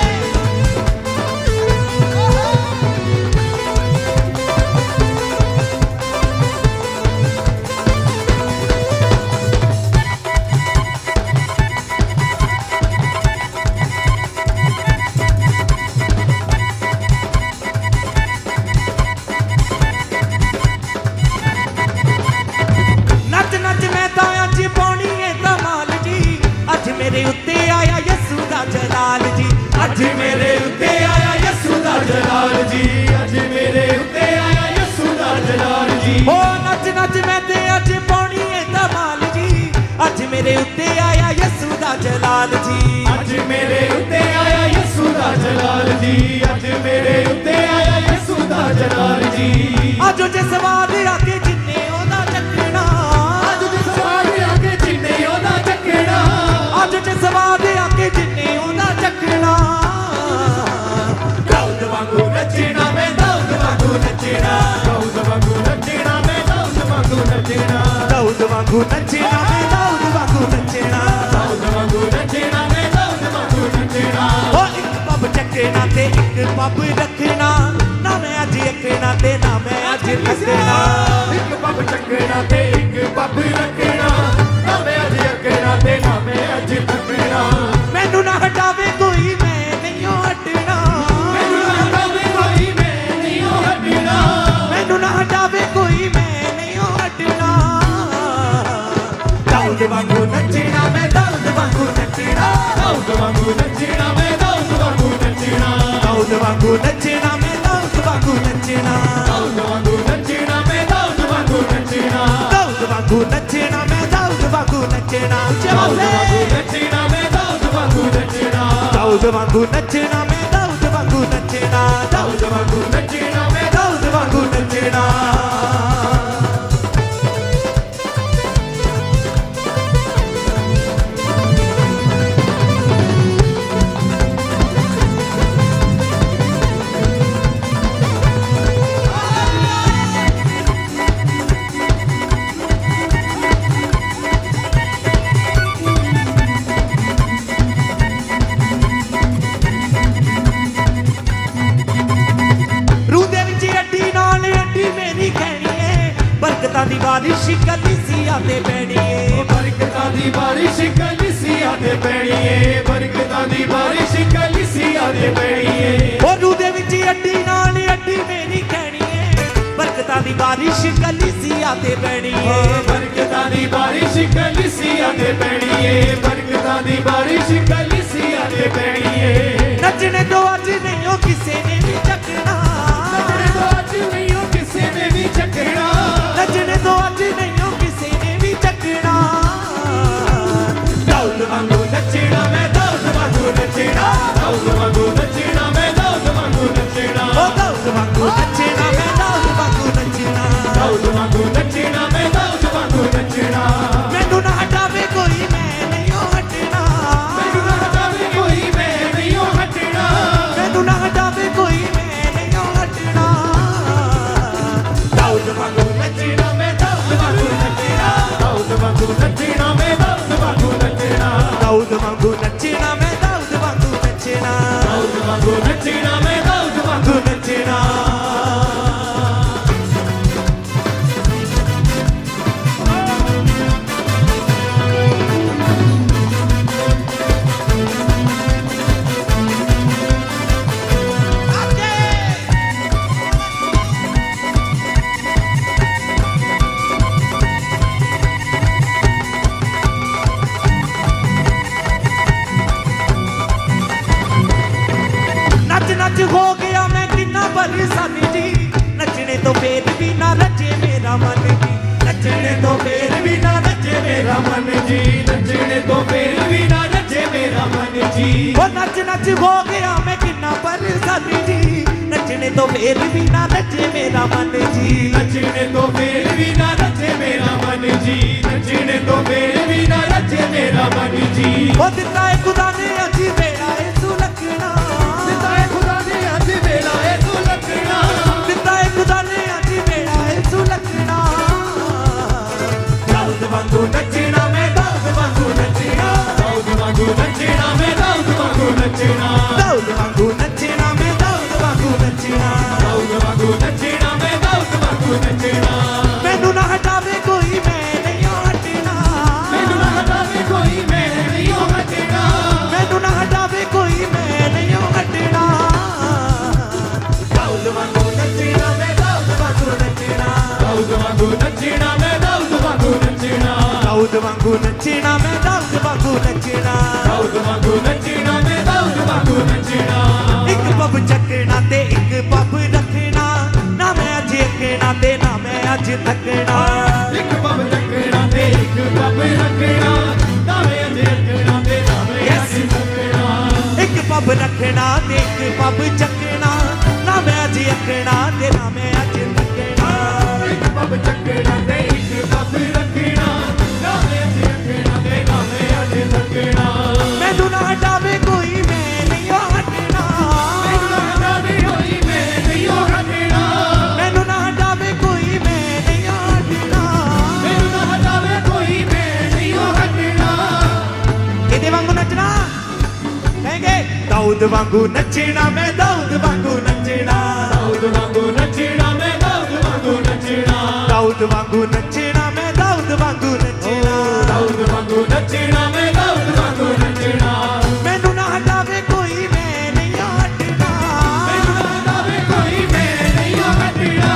नच नच मैं तां अज पाउणी है धमाल जी, अज मेरे उत्ते आया यसू दा जलाल जी, अज मेरे उत्ते आया यसू दा जलाल जी, अज मेरे उत्ते आया यसू दा जलाल जी। ओ नच नच मैं ते अज पाउणी है धमाल जी, अज मेरे उत्ते आया यसू दा जलाल जी, अज मेरे उत्ते आया यसू दा जलाल जी, अज मेरे उत्ते आया यसू दा जलाल जी। अज जे सवाद आके जिन्ने ओदा चकना, अज जे सवाद आके जिन्ने ओदा चकना, अज जे सवाद आके जिन्ने ओदा चकना। दाऊद वांगू नचना मैं दाऊद वांगू नचना, दाऊद वांगू नचना मैं दाऊद वांगू नचना, दाऊद वांगू नचना मैं दाऊद वांगू नचना, दाऊद वांगू नचना मैं दाऊद वांगू नचना। ओ एक पब चक ਪੱਬ ਰੱਖਣਾ ਨਾ ਮੈਂ ਅੱਜ ਇੱਕਣਾ ਤੇ ਨਾ ਮੈਂ ਅੱਜ ਥੱਕਣਾ ਇੱਕ ਪੱਬ ਚੱਕਣਾ ਤੇ ਇੱਕ ਪੱਬ ਰੱਖਣਾ ਨਾ ਮੈਂ ਅੱਜ ਅੱਕਣਾ ਤੇ ਨਾ ਮੈਂ ਅੱਜ ਥੱਕਣਾ ਮੈਨੂੰ ਨਾ ਹਟਾਵੇ ਕੋਈ ਮੈਂ ਨਹੀਂ ਹਟਣਾ ਮੈਨੂੰ ਨਾ ਹਟਾਵੇ ਕੋਈ ਮੈਂ ਨਹੀਂ ਹਟਣਾ ਮੈਨੂੰ ਨਾ ਹਟਾਵੇ ਕੋਈ ਮੈਂ ਨਹੀਂ ਹਟਣਾ ਦਾਊਦ ਵਾਂਗੂ ਨੱਚਣਾ ਮੈਂ ਦਾਊਦ ਵਾਂਗੂ ਨੱਚਣਾ ਦਾਊਦ ਵਾਂਗੂ ਨੱਚਣਾ ਮੈਂ ਦਾਊਦ ਵਾਂਗੂ ਨੱਚਣਾ ਦਾਊਦ ਵਾਂਗੂ ਨੱਚਣਾ ਮੈਂ ਦਾਊਦ ਵਾਂਗੂ ਨੱਚਣਾ ਦਾਊਦ ਵਾਂਗੂ ਨੱਚਣਾ ਮੈਂ ਦਾਊਦ ਵਾਂਗੂ ਨੱਚਣਾ ਦਾਊਦ ਵਾਂਗੂ ਨੱਚਣਾ ਮੈਂ ਦਾਊਦ ਵਾਂਗੂ ਨੱਚਣਾ ਦਾਊਦ ਵਾਂਗੂ ਨੱਚਣਾ ਮੈਂ ਦਾਊਦ ਵਾਂਗੂ ਨੱਚਣਾ ਦਾਊਦ ਵਾਂਗੂ ਨੱਚਣਾ ਮੈਂ ਦਾਊਦ ਵਾਂਗੂ ਨੱਚਣਾ ਦਾਊਦ ਵਾਂਗੂ ਨੱਚਣਾ ਮੈਂ ਦਾਊਦ ਵਾਂਗੂ ਨੱਚਣਾ ਰੂਹ ਦੇ ਵਿੱਚ ਅੱਡੀ ਨਾਲ ਅੱਡੀ ਮੇਰੀ ਕਹਿਣੀ ਏ ਬਰਕਤਾਂ ਦੀ ਬਾਰਿਸ਼ ਕਲੀਸਿਆ ਤੇ ਪੈਣੀ ਏ ਬਰਕਤਾਂ ਦੀ ਬਾਰਿਸ਼ ਕਲੀਸਿਆ ਤੇ ਪੈਣੀ ਏ ਬਰਕਤਾਂ ਦੀ ਬਾਰਿਸ਼ ਕਲੀਸਿਆ ਤੇ ਪੈਣੀ ਏ ਉਹ ਰੂਹ ਦੇ ਵਿੱਚ ਅੱਡੀ ਨਾਲ ਅੱਡੀ ਮੇਰੀ ਕਹਿਣੀ ਏ ਬਰਕਤਾਂ ਦੀ ਬਾਰਿਸ਼ ਕਲੀਸਿਆ ਤੇ ਪੈਣੀ ਏ ਬਰਕਤਾਂ ਦੀ ਬਾਰਿਸ਼ ਕਲੀਸਿਆ ਤੇ ਪੈਣੀ ਏ ਬਰਕਤਾਂ ਦੀ ਬਾਰਿਸ਼ ਕਲੀਸਿਆ ਤੇ ਪੈਣੀ ਏ ਨੱਚਣੇ ਤੋਂ ਅੱਜ ਨਹੀਂ ਉਹ ਕਿਸੇ ਨੇ ਵੀ ਚੱਕਣਾ ਨੱਚਣੇ ਤੋਂ ਅੱਜ ਨਹੀਂ ਉਹ ਕਿਸੇ ਨੇ ਵੀ ਚੱਕਣਾ ਨੱਚਣੇ ਤੋਂ ਅੱਜ ਨਹੀਂ ਉਹ ਕਿਸੇ ਨੇ ਵੀ ਚੱਕਣਾ ਦਾਊਦ ਵਾਂਗੂ ਨੱਚਣਾ ਮੈਂ ਦਾਊਦ ਵਾਂਗੂ ਨੱਚਣਾ ਦਾਊਦ ਵਾਂਗੂ ਨੱਚਣਾ ਮੈਂ ਦਾਊਦ ਵਾਂਗੂ ਨੱਚਣਾ ਉਹ ਦਾਊਦ ਵਾਂਗੂ ਨੱਚਣਾ ਮੈਂ ਦਾਊਦ ਵਾਂਗੂ ਨੱਚਣਾ ਦਾਊਦ ਵਾਂਗੂ ਨੱਚਣਾ ਮੈਂ ਦਾਊਦ ਵਾਂਗੂ ਨੱਚਣਾ ਮੈਨੂੰ ਨਾ ਹਟਾਵੇ ਕੋਈ ਮੈਂ ਨਹੀਂ ਹਟਣਾ ਮੈਨੂੰ ਨਾ ਹਟਾਵੇ ਕੋਈ ਮੈਂ ਨਹੀਂ ਹਟਣਾ ਮੈਨੂੰ ਨਾ ਹਟਾਵੇ ਕੋਈ ਮੈਂ ਨਹੀਂ ਹਟਣਾ ਦਾਊਦ ਵਾਂਗੂ ਨੱਚਣਾ ਮੈਂ ਦਾਊਦ ਵਾਂਗੂ ਨੱਚਣਾ ਦਾਊਦ ਵਾਂਗੂ ਨੱਚਣਾ ਮੈਂ ਦਾਊਦ ਵਾਂਗੂ ਨੱਚਣਾ ਦਾਊਦ ਵਾਂਗੂ ਨੱਚਣਾ ਮੈਂ ਦਾਊਦ ਵਾਂਗੂ ਨੱਚਣਾ ਦਾਊਦ ਵਾਂਗੂ ਨੱਚਣਾ ਮੈਂ ਦਾਊਦ ਵਾਂਗੂ ਨੱਚਣਾ ਨੱਚ ਨੱਚ ਹੋ ਗਿਆ ਮੈਂ ਕਿੰਨਾ ਪਰੇਸ਼ਾਨੀ ਜੀ ਨੱਚਣੇ ਤੋਂ ਫੇਰ ਵੀ ਨਾ ਰੱਜੇ ਮੇਰਾ ਮਨ ਜੀ ਨੱਚਣੇ ਤੋਂ ਫੇਰ ਵੀ ਨਾ ਰੱਜੇ ਮੇਰਾ ਮਨ ਜੀ ਨੱਚਣੇ ਤੋਂ ਫੇਰ ਵੀ ਨਾ ਨੱਚੇ ਮੇਰਾ ਮਨ ਜੀ ਉਹ ਨੱਚ ਨੱਚ ਹੋ ਗਿਆ ਮੈਂ ਕਿੰਨਾ ਪਰੇਸ਼ਾਨੀ ਜੀ ਨੱਚਣੇ ਤੋਂ ਫੇਰ ਵੀ ਨਾ ਰੱਜੇ ਮੇਰਾ ਮਨ ਜੀ ਨੱਚਣੇ ਤੋਂ ਫੇਰ ਵੀ ਨਾ ਨੱਚੇ ਮੇਰਾ ਮਨ ਜੀ ਨੱਚਣੇ ਤੋਂ ਫੇਰ ਵੀ ਨਾ ਨੱਚੇ ਮੇਰਾ ਮਨ ਜੀ ਉਹ ਦਿੱਤਾ ਏ ਖੁਦਾ ਨੇ ਅੱਜ ਵੇਲਾ ਏ ਸੁਲੱਖਣਾ ਦਿੱਤਾ ਏ ਖੁਦਾ ਨੇ ਅੱਜ ਵੇਲਾ ਏ ਤੂੰ ਲੱਗਣਾ ਦਿੱਤਾ ਏ ਖੁਦਾ ਨੇ ਅੱਜ ਵੇਲਾ ਏ ਸੁਲੱਖਣਾ ਦਾਊਦ ਵਾਂਗੂ ਨੱਚਣਾ ਮੈਂ ਦਾਊਦ ਵਾਂਗੂ ਨੱਚਣਾ ਦਾਊਦ ਵਾਂਗੂ ਨੱਚਣਾ ਮੈਂ ਦਾਊਦ ਵਾਂਗੂ ਨੱਚਣਾ ਦਾਊਦ ਵਾਂਗੂ ਨੱਚਣਾ ਮੈਂ ਦਾਊਦ ਵਾਂਗੂ ਨੱਚਣਾ ਦਾਊਦ ਵਾਂਗੂ ਨੱਚਣਾ ਮੈਂ ਦਾਊਦ ਵਾਂਗੂ ਨੱਚਣਾ ਮੈਨੂੰ ਨਾ ਹਟਾਵੇ ਕੋਈ ਮੈਂ ਨਹੀਂ ਹਟਣਾ ਮੈਨੂੰ ਨਾ ਹਟਾਵੇ ਕੋਈ ਮੈਂ ਨਹੀਂ ਹਟਣਾ ਮੈਨੂੰ ਨਾ ਹਟਾਵੇ ਕੋਈ ਮੈਂ ਨਹੀਂ ਹਟਣਾ ਦਾਊਦ ਵਾਂਗੂ ਨੱਚਣਾ ਮੈਂ ਦਾਊਦ ਵਾਂਗੂ ਨੱਚਣਾ ਦਾਊਦ ਵਾਂਗੂ ਨੱਚਣਾ ਮੈਂ ਦਾਊਦ ਵਾਂਗੂ ਨੱਚਣਾ ਦਾਊਦ ਵਾਂਗੂ ਨੱਚਣਾ ਮੈਂ ਦਾਊਦ ਵਾਂਗੂ ਨੱਚਣਾ ਦਾਊਦ ਵਾਂਗੂ ਨੱਚਣਾ ਮੈਂ ਦਾਊਦ ਵਾਂਗੂ ਨੱਚਣਾ ਇੱਕ ਪੱਬ ਚੱਕਣਾ ਤੇ ਇੱਕ ਪੱਬ ਰੱਖਣਾ ਨਾ ਮੈਂ ਅੱਜ ਇੱਕਣਾ ਤੇ ਨਾ ਮੈਂ ਅੱਜ ਥੱਕਣਾ ਇੱਕ ਪੱਬ ਚੱਕਣਾ ਤੇ ਇੱਕ ਪੱਬ ਰੱਖਣਾ ਨਾ ਮੈਂ ਅੱਜ ਰੱਖਣਾ ਤੇ ਨਾ ਮੈਂ ਅੱਜ ਰੱਖਣਾ ਇੱਕ ਪੱਬ ਰੱਖਣਾ ਤੇ ਇੱਕ ਪੱਬ ਚੱਕਣਾ ਨਾ ਮੈਂ ਅੱਜ ਇੱਕਣਾ ਤੇ ਨਾ ਮੈਂ ਅੱਜ ਥੱਕਣਾ ਇੱਕ ਪੱਬ ਚੱਕਣਾ ਤੇ ਇੱਕ ਪੱਬ ਰੱਖਣਾ ਨਾ ਮੈਂ ਅੱਜ ਰੱਖਣਾ ਤੇ ਨਾ ਮੈਂ ਅੱਜ ਰੱਖਣਾ ਮੈਨੂੰ ਨਾ ਹਟਾਵੇ ਕੋਈ ਮੈਂ ਨਹੀਂ ਹਟਣਾ ਮੈਨੂੰ ਨਾ ਹਟਾਵੇ ਕੋਈ ਮੈਂ ਨਹੀਂ ਹਟਣਾ ਮੈਨੂੰ ਨਾ ਹਟਾਵੇ ਕੋਈ ਮੈਂ ਨਹੀਂ ਹਟਣਾ ਮੈਨੂੰ ਨਾ ਹਟਾਵੇ ਕੋਈ ਮੈਂ ਨਹੀਂ ਹਟਣਾ ਇਹਦੇ ਵਾਂਗੂ ਨੱਚਣਾ कहेंगे दाऊद वांगू नचना मैं दाऊद वांगू नचना दाऊद वांगू नचना मैं दाऊद वांगू नचना दाऊद वांगू नचना मैं दाऊद वांगू नचना दाऊद वांगू नचना मैं दाऊद वांगू नचना मैनू ना हटावे कोई मैं नहीं हटना मैनू ना हटावे कोई मैं नहीं हटना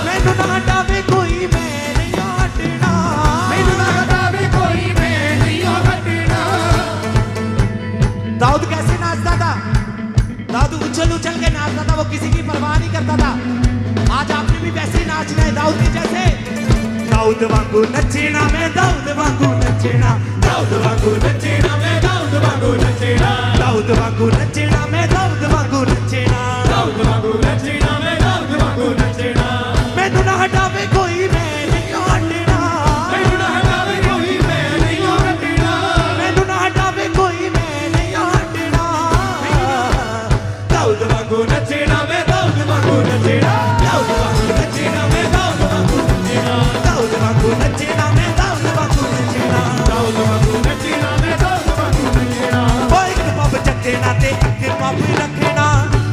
मैनू ना हटावे कोई मैं नहीं हटना मैनू ना हटावे कोई मैं नहीं हटना दाऊद कैसे नाचता था दाऊद उछल उछल के नाचता था वो किसी की परवाह नहीं करता था आज आपने भी वैसे ही नाचना है दाऊद के जैसे दाऊद वांगू नचना मैं दाऊद वांगू नचना दाऊद वांगू नचना मैं दाऊद वांगू नचना दाऊद वांगू नचना मैं दाऊद वांगू नचना दाऊद वांगू नचना मैं दाऊद वांगू नचना मैनू ना हटावे कोई मैं नहीं हटना मैनू ना हटावे कोई मैं नहीं हटना मैनू ना हटावे कोई मैं नहीं हटना दाऊद वांगू नचना मैं दाऊद वांगू नचना दाऊद वांगू नचना मैं दाऊद वांगू नचना दाऊद वांगू नचना मैं दाऊद वांगू नचना दाऊद वांगू नचना मैं दाऊद वांगू नचना ओ एक पब चखना ते एक पब रखना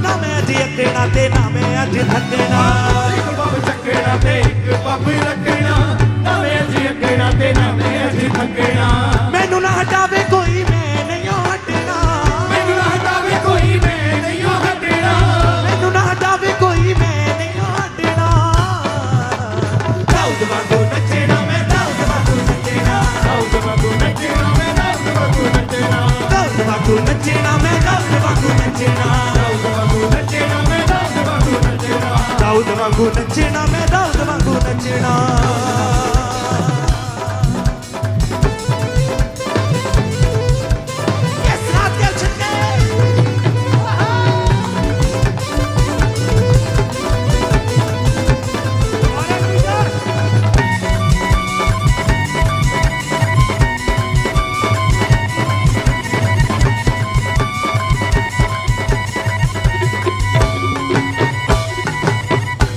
ना मैं अज अकना ते ना मैं अज थकना एक पब चखना ते एक पब रखना ना मैं जी अकेड़ा ते ना मैं जी थकना मैनू ना हटावे कोई मैं नहीं हटना मैनू ना हटावे कोई मैं नहीं हटना मैनू ना हटावे कोई मैं नहीं हटना दाऊद वांगू नचना मैं दाऊद वांगू नचना दाऊद वांगू नचना मैं दाऊद वांगू नचना दाऊद वांगू नचना मैं दाऊद वांगू नचना दाऊद वांगू नचना मैं दाऊद वांगू नचना दाऊद वांगू नचना मैं दाऊद वांगू नचना Yes, रात के छक्के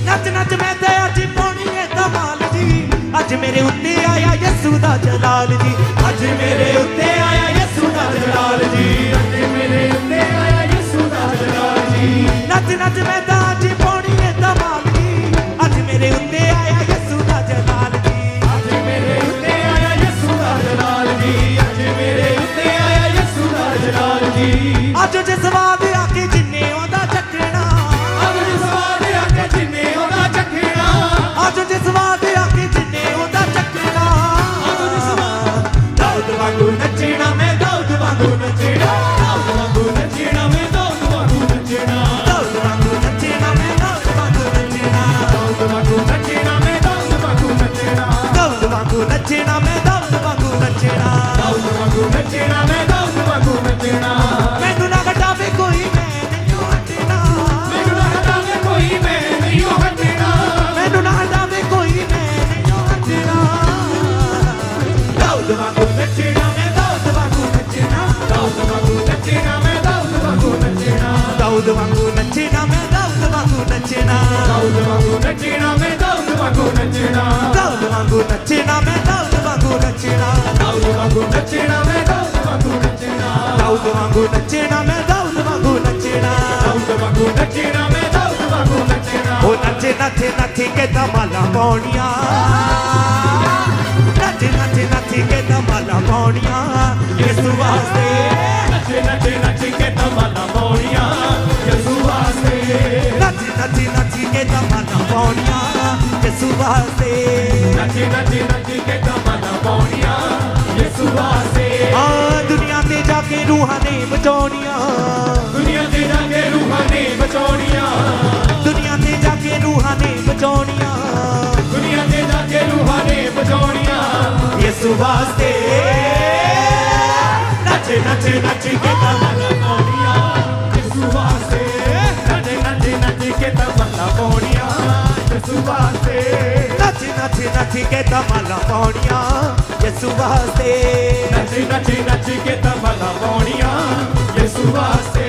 नच नच मैं ते अज पानी है धमाल जी अज मेरे उत्ते आया यसू दा जलाल जी अज मेरे उत्ते आया यसू दा जलाल जी अज मेरे उत्ते आया यसू दा जलाल जी नच नच मैं ते अज पानी है धमाल जी अज मेरे उत्ते आया यसू दा जलाल जी अज मेरे उत्ते आया यसू दा जलाल जी अज मेरे उत्ते आया यसू दा जलाल जी अज जिस स्वाद आके जिन्ने ओदा चखना अज स्वाद आके जिन्ने ओदा चखना अज जिस स्वाद आके जिन्ने ओदा चखना दाऊद वांगू नचना मैं दाऊद वांगू नचना दाऊद वांगू नचना मैं दाऊद वांगू नचना दाऊद वांगू नचना मैं दाऊद वांगू नचना दाऊद वांगू नचना मैं दाऊद वांगू नचना दाऊद वांगू नचना मैं दाऊद वांगू नचना दाऊद वांगू नचना मैं दाऊद वांगू नचना मैनू ना हटावे कोई मैं नहीं हटना मैनू ना हटावे कोई मैं नहीं हटना मैनू ना हटावे कोई मैं नहीं हटना दाऊद वांगू नचना मैं दाऊद वांगू नचना दाऊद वांगू नचना मैं दाऊद वांगू नचना दाऊद वांगू नचना मैं दाऊद वांगू नचना दाऊद वांगू नचना मैं दाऊद वांगू नचना दाऊद वांगू नचना मैं दाऊद वांगू नचना दाऊद वांगू नचना मैं दाऊद वांगू नचना दाऊद वांगू नचना मैं दाऊद वांगू नचना दाऊद वांगू नचना मैं दाऊद वांगू नचना ओ नचे नचे नचे के धमाला पाउणियां नचे नचे नचे के धमाला पाउणियां यसू वास्ते नचे नचे नचे के धमाला पाउणियां यसू वास्ते नचे नचे नचे के धमाला पाउणियां यसू वास्ते नचे नचे नचे के धमाला पाउणियां यसू वास्ते दुनिया ते जाके रूहां ने बचाउणियां दुनिया ते जाके रूहां ने बचाउणियां दुनिया ते जाके रूहां ने बचाउणियां दुनिया ते जाके रूहां ने बचाउणियां यसू वास्ते नचे नचे नचे के धमाला पाउणियां यसू वास्ते नचे नचे नचे के धमाला पाउणियां यसू वास्ते नचे नचे नचे के धमाला पाउणियां यसू वास्ते नचे नचे नचे के धमाला पाउणियां यसू वास्ते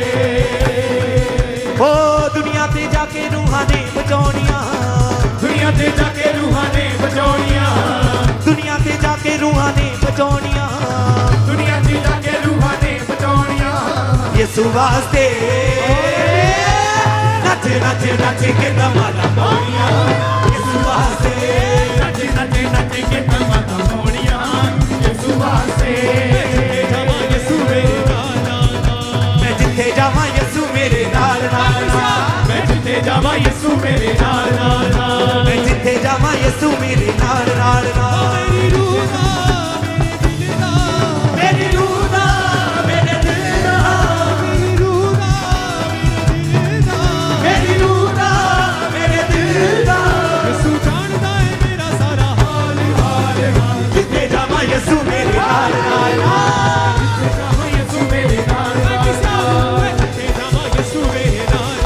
ओ दुनिया ते जाके रूहां ने बचाउणियां दुनिया ते जाके रूहां ने बचाउणियां दुनिया ते जाके रूहां ने बचाउणियां दुनिया ते जाके रूहां ने बचाउणियां यसू यसू वास्ते नच नच नच के दमादा मोड़ियां यसू वास्ते नच नच नच के दमादा मोड़ियां यसू वास्ते मैं जिथे जावां यसू मेरे नाल नाल मैं जिथे जावां यसू मेरे नाल नाल मैं जिथे जावां यसू मेरे नाल नाल मेरी रूह दा मेरे दिल दा मेरी रूह दा मेरे दिल दा यसू जानदा है मेरा सारा हाल हाल हाल जिथे जावां यसू मेरे नाल नाल यसू मेरे नाल जिथे जावां यसू मेरे नाल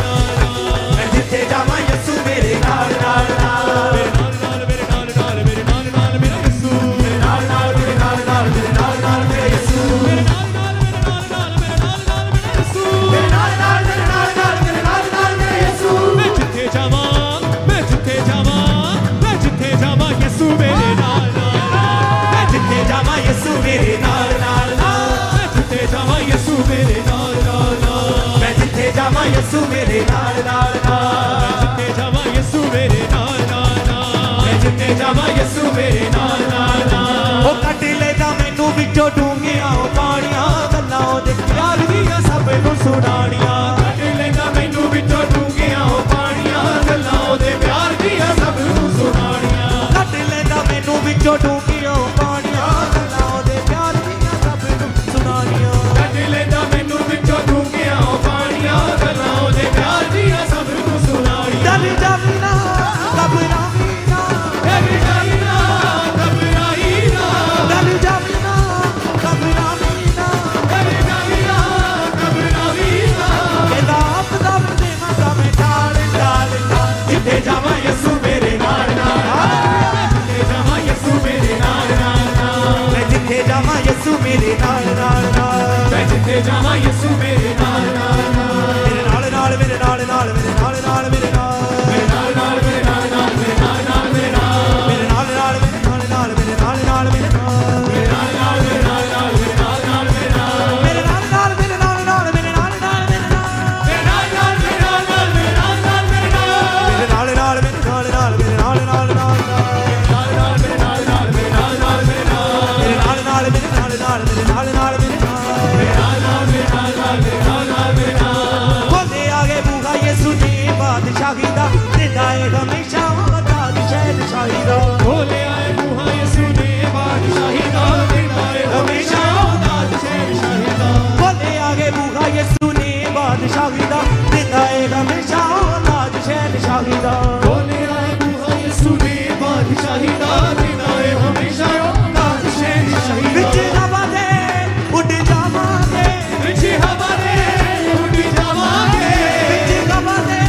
मैं जिथे जावां यसू मेरे नाल नाल मेरे नाल मेरे यसू मेरे नाल मेरे नाल मेरे यसू मेरे नाल मेरे यसू मेरे नाल मेरे नाल मेरे यसू मैं जिथे जावां यसू मेरे नाल मैं जिथे जावां यसू मेरे नाल नाल मैं जिथे जावां यसू मेरे नाल मैं जिथे जावां यसू मेरे नाल नाल जिथे जावां यसू मेरे नाल मैं जिथे जावां यसू मेरे नाल नाल ओ कट लेदा मैनू विचों डूंगियां पाणियां गल्लां ओदे प्यार दियां सब नूं सुणाणियां ਕੱਢ ਲੈਂਦਾ ਮੈਨੂੰ ਵਿੱਚੋਂ ਡੂੰਘੀਆਂ ਪਾਣੀਆਂ ਗੱਲਾਂ ਉਹਦੇ ਪਿਆਰ ਦੀਆਂ ਸਭ ਨੂੰ ਸੁਣਾਣੀਆਂ कट लेदा मैनू विचों डूंगियां पाणियां गल्लां ओदे प्यार दियां सब नूं सुणाणियां ਕੱਢ ਲੈਂਦਾ ਮੈਨੂੰ ਵਿੱਚੋਂ ਡੂੰਘੀਆਂ ਪਾਣੀਆਂ ਗੱਲਾਂ ਉਹਦੇ ਪਿਆਰ ਦੀਆਂ ਸਭ ਨੂੰ ਸੁਣਾਣੀਆਂ डर जावी ना घबरावी ना ਡਰ ਜਾਈ ਨਾ ਘਬਰਾਈ ਨਾ डर जावी ना घबरावी ना ਡਰ ਜਾਈ ਨਾ ਘਬਰਾਈ ਨਾ कहंदा आपदा दे माता में डाल डाल डाल जिथे जावां यसू मेरे नाल नाल ਜਿੱਥੇ ਜਾਵਾਂ ਯਿਸੂ ਮੇਰੇ ਨਾਲ मैं जिथे जावां यसू मेरे नाल नाल ਮੈਂ ਜਿੱਥੇ ਜਾਵਾਂ ਯਿਸੂ ਮੇਰੇ ਨਾਲ मेरे नाल नाल मेरे नाल नाल मेरे नाल नाल मेरे नाल ਮੇਰੇ ਨਾਲ ਮੇਰੇ ਨਾਲ ਮੇਰੇ ਨਾਲ ਮੇਰੇ ਨਾਲ मेरे नाल नाल मेरे नाल नाल मेरे नाल नाल मेरे नाल ਮੇਰੇ ਨਾਲ ਮੇਰੇ ਨਾਲ ਮੇਰੇ ਨਾਲ ਮੇਰੇ ਨਾਲ मेरे नाल नाल मेरे नाल नाल मेरे नाल नाल मेरे नाल ਮੇਰੇ ਨਾਲ ਮੇਰੇ ਨਾਲ ਮੇਰੇ ਨਾਲ ਮੇਰੇ ਨਾਲ मेरे नाल नाल मेरे नाल नाल मेरे नाल नाल नाल ਮੇਰੇ ਨਾਲ ਮੇਰੇ ਨਾਲ ਮੇਰੇ ਨਾਲ मेरे नाल नाल मेरे नाल नाल मेरे नाल नाल मेरे नाल खोले आगे बूहा यसू ने बादशाही दा दिंदा है हमेशा वताद शहनशाही दा ਖੋਲੇ ਆਏ ਬੂਹਾ ਯਿਸੂ ਨੇ ਬਾਦਸ਼ਾਹੀ ਦਾ ਦਿੰਦਾ ਏ ਹਮੇਸ਼ਾ ਉਦਾਸ ਸ਼ਹਿਨਸ਼ਾਹੀ ਦਾ खोले आगे बूहा यसू ने बादशाही दा दिंदा है हमेशा वताद शहनशाही दा ਖੋਲੇ ਆਏ ਬੂਹਾ ਯਿਸੂ ਨੇ ਬਾਦਸ਼ਾਹੀ ਦਾ ਦਿੰਦਾ ਏ ਹਮੇਸ਼ਾ ਉਦਾਸ ਸ਼ਹਿਨਸ਼ਾਹੀ विच ਦਾ हवा दे उड़ जावांगे ਵਿੱਚ ਹਵਾ ਦੇ ਉੱਡ ਜਾਵਾਂਗੇ विच हवा दे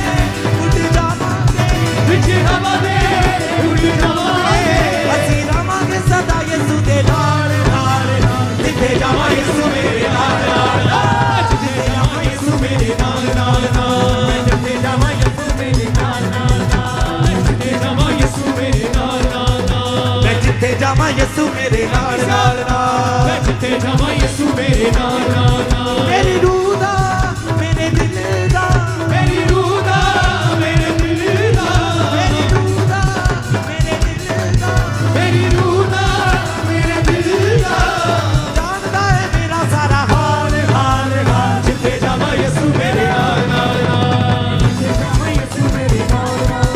उड़ जावांगे ਵਿੱਚ ਹਵਾ ਦੇ ਉੱਡ ਜਾਵਾਂਗੇ ਅਸੀਂ ਰਵਾਂਗੇ ਸਦਾ ਯਿਸੂ ਦੇ ਨਾਲ ਨਾਲ ਜਿੱਥੇ ਜਾਵਾਂ ਯਿਸੂ ਮੇਰੇ ਨਾਲ ਨਾਲ ਜਿੱਥੇ ਜਾਵਾਂ ਯਿਸੂ ਮੇਰੇ ਨਾਲ ਨਾਲ ਮੈਂ ਜਿੱਥੇ ਜਾਵਾਂ ਯਿਸੂ ਮੇਰੇ ਨਾਲ ਨਾਲ ਜਿੱਥੇ ਜਾਵਾਂ ਯਿਸੂ ਮੇਰੇ ਨਾਲ ਨਾਲ ਮੈਂ ਜਿੱਥੇ ਜਾਵਾਂ ਯਿਸੂ ਮੇਰੇ ਨਾਲ ਨਾਲ ਮੈਂ ਜਿੱਥੇ ਜਾਵਾਂ ਯਿਸੂ ਮੇਰੇ ਨਾਲ ਨਾਲ ਮੇਰੀ ਰੂਹ ਦਾ ਮੇਰੇ ਦਿਲ ਦਾ ਮੇਰੀ ਰੂਹ ਦਾ ਮੇਰੇ ਦਿਲ ਦਾ ਮੇਰੀ ਰੂਹ ਦਾ ਮੇਰੇ ਦਿਲ ਦਾ ਮੇਰੀ ਰੂਹ ਦਾ ਮੇਰੇ ਦਿਲ ਦਾ ਜਾਣਦਾ ਹੈ ਮੇਰਾ ਸਾਰਾ ਹਾਲ ਹਾਲ ਹਾਲ ਜਿੱਥੇ ਜਾਵਾਂ ਯਿਸੂ ਮੇਰੇ ਨਾਲ ਨਾਲ ਜਿੱਥੇ ਜਾਵਾਂ ਯਿਸੂ ਮੇਰੇ ਨਾਲ ਨਾਲ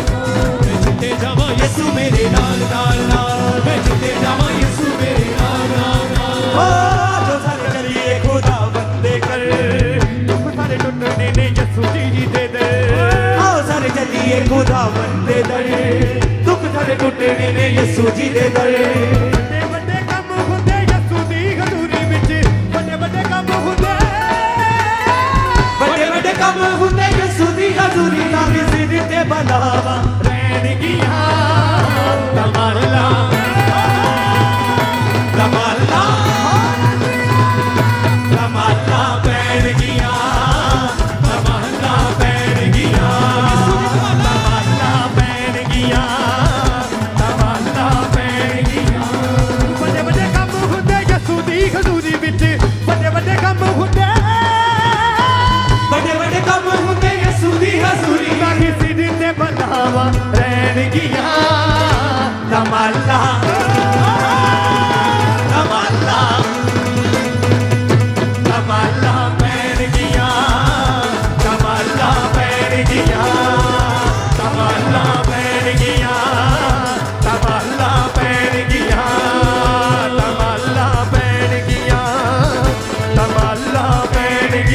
ਮੈਂ ਜਿੱਥੇ ਜਾਵਾਂ ਯਿਸੂ ਮੇਰੇ ਨਾਲ ਨਾਲ ਮੈਂ ਜਿੱਥੇ ਜਾਵਾਂ ਯਿਸੂ ਮੇਰੇ ਨਾਲ ਨਾਲ ਓ ਜੋ ਸਾਰੇ ਚਲੀਏ ਖੁਦਾ ਬੰਦੇ ਕਰ ਦੁੱਖ ਸਾਰੇ ਟੁੱਟਣੇ ਨੇ ਯਿਸੂ ਜੀ ਦੇ ਦਰ ਆਓ ਸਾਰੇ ਚੱਲੀਏ ਖੁਦਾ ਬੰਦੇ ਦਰ ਦੁੱਖ ਸਾਡੇ ਟੁੱਟਣੇ ਨੇ ਯਿਸੂ ਜੀ ਦੇ ਦਰ ਵੱਡੇ ਵੱਡੇ ਕੰਮ ਹੁੰਦੇ ਯਿਸੂ ਦੀ ਹਜ਼ੂਰੀ ਵਿੱਚ ਵੱਡੇ ਵੱਡੇ ਕੰਮ ਹੁੰਦੇ ਵੱਡੇ ਵੱਡੇ ਕੰਮ ਹੁੰਦੇ ਯਿਸੂ ਦੀ ਹਜ਼ੂਰੀ ਦਾ ਵੀ ਸਿਰ ਤੇ ਬਲਾਵਾ ਰਹਿਣਗੀਆਂ ਤਮਾਲਾ ਕਮਾਲਾ ਤਮਾਲਾ ਪੈਣਗੀਆਂ ਤਮਾਲਾ ਪੈਣਗੀਆਂ ਤਮਾਲਾ ਪੈਣਗੀਆਂ ਤਮਾਲਾ ਪੈਣਗੀਆਂ ਵੱਡੇ ਵੱਡੇ ਕੰਮ ਹੁੰਦੇ ਯਿਸੂ ਦੀ ਹਜ਼ੂਰੀ ਵਿੱਚ ਵੱਡੇ ਵੱਡੇ ਕੰਮ ਹੁੰਦੇ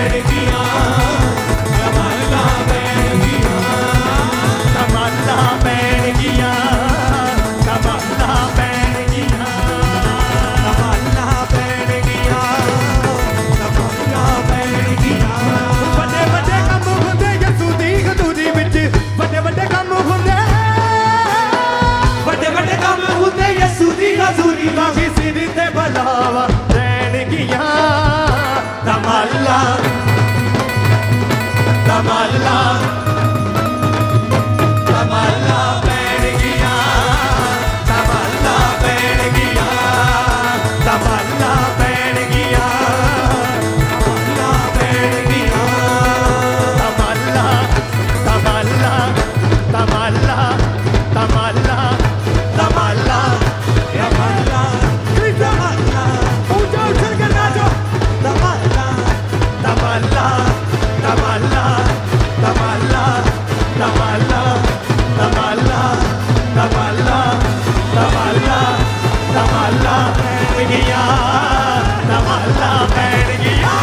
ਪੈਣਗੀਆਂ ਧਮਾਲਾਂ ਪੈਣਗੀਆਂ ਧਮਾਲਾਂ ਪੈਣਗੀਆਂ ਧਮਾਲਾਂ ਪੈਣਗੀਆਂ ਧਮਾਲਾਂ ਪੈਣਗੀਆਂ ਧਮਾਲਾਂ ਪੈਣਗੀਆਂ ਵੱਡੇ ਵੱਡੇ ਕੰਮ ਹੁੰਦੇ ਯਿਸੂ ਦੀ ਹਜ਼ੂਰੀ ਵਿੱਚ ਵੱਡੇ ਵੱਡੇ ਕੰਮ ਹੁੰਦੇ ਵੱਡੇ ਵੱਡੇ ਕੰਮ ਹੁੰਦੇ ਯਿਸੂ ਦੀ ਹਜ਼ੂਰੀ ਨਾ ਵੀ ਸਿਰ ਤੇ ਬਲਾਵਾ ਰਹਿਣਗੀਆਂ ਧਮਾਲਾਂ ਧਮਾਲਾਂ ਧਮਾਲਾਂ ਪੈਣਗੀਆਂ ਧਮਾਲਾਂ ਪੈਣਗੀਆਂ ਧਮਾਲਾਂ ਪੈਣਗੀਆਂ ਧਮਾਲਾਂ ਪੈਣਗੀਆਂ ਧਮਾਲਾਂ ਧਮਾਲਾਂ ਧਮਾਲਾਂ ਧਮਾਲਾਂ ਧਮਾਲਾਂ ਧਮਾਲਾਂ ਧਮਾਲਾਂ ਉੱਚਾ ਉੱਚਾ ਕੇ ਨਾਚੋ ਧਮਾਲਾਂ ਧਮਾਲਾਂ ਧਮਾਲਾਂ ਧਮਾਲਾਂ ਧਮਾਲਾਂ ਧਮਾਲਾਂ ਧਮਾਲਾਂ ਧਮਾਲਾਂ ਧਮਾਲਾਂ ਪੈਣਗੀਆਂ ਧਮਾਲਾਂ ਪੈਣਗੀਆਂ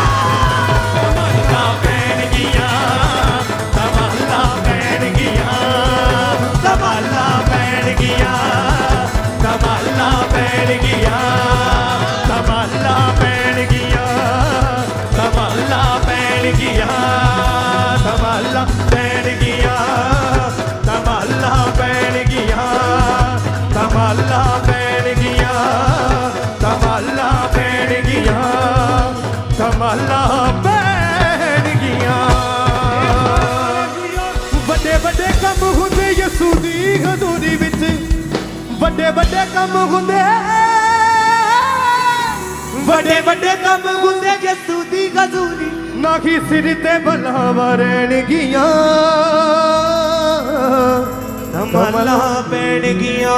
ਧਮਾਲਾਂ ਪੈਣਗੀਆਂ ਧਮਾਲਾਂ ਪੈਣਗੀਆਂ ਧਮਾਲਾਂ ਪੈਣਗੀਆਂ ਧਮਾਲਾਂ ਪੈਣਗੀਆਂ ਧਮਾਲਾਂ ਪੈਣਗੀਆਂ ਧਮਾਲਾਂ ਪੈਣਗੀਆਂ ਧਮਾਲਾਂ ਪੈਣਗੀਆਂ ਧਮਾਲਾਂ ਪੈਣਗੀਆਂ ਧਮਾਲਾਂ ਪੈਣਗੀਆਂ ਧਮਾਲਾਂ ਪੈਣਗੀਆਂ ਧਮਾਲਾਂ ਪੈਣਗੀਆਂ ਵੱਡੇ ਵੱਡੇ ਕੰਮ ਹੁੰਦੇ ਯਿਸੂ ਦੀ ਹਜ਼ੂਰੀ ਵਿੱਚ ਵੱਡੇ ਵੱਡੇ ਕੰਮ ਹੁੰਦੇ ਵੱਡੇ ਵੱਡੇ ਕੰਮ ਹੁੰਦੇ ਯਿਸੂ ਦੀ ਹਜ਼ੂਰੀ ਨਾ ਕਿ ਸਿਰ ਤੇ ਬਲਾਵਾ ਰਹਿਣਗੀਆਂ ਧਮਾਲਾਂ ਪੈਣਗੀਆਂ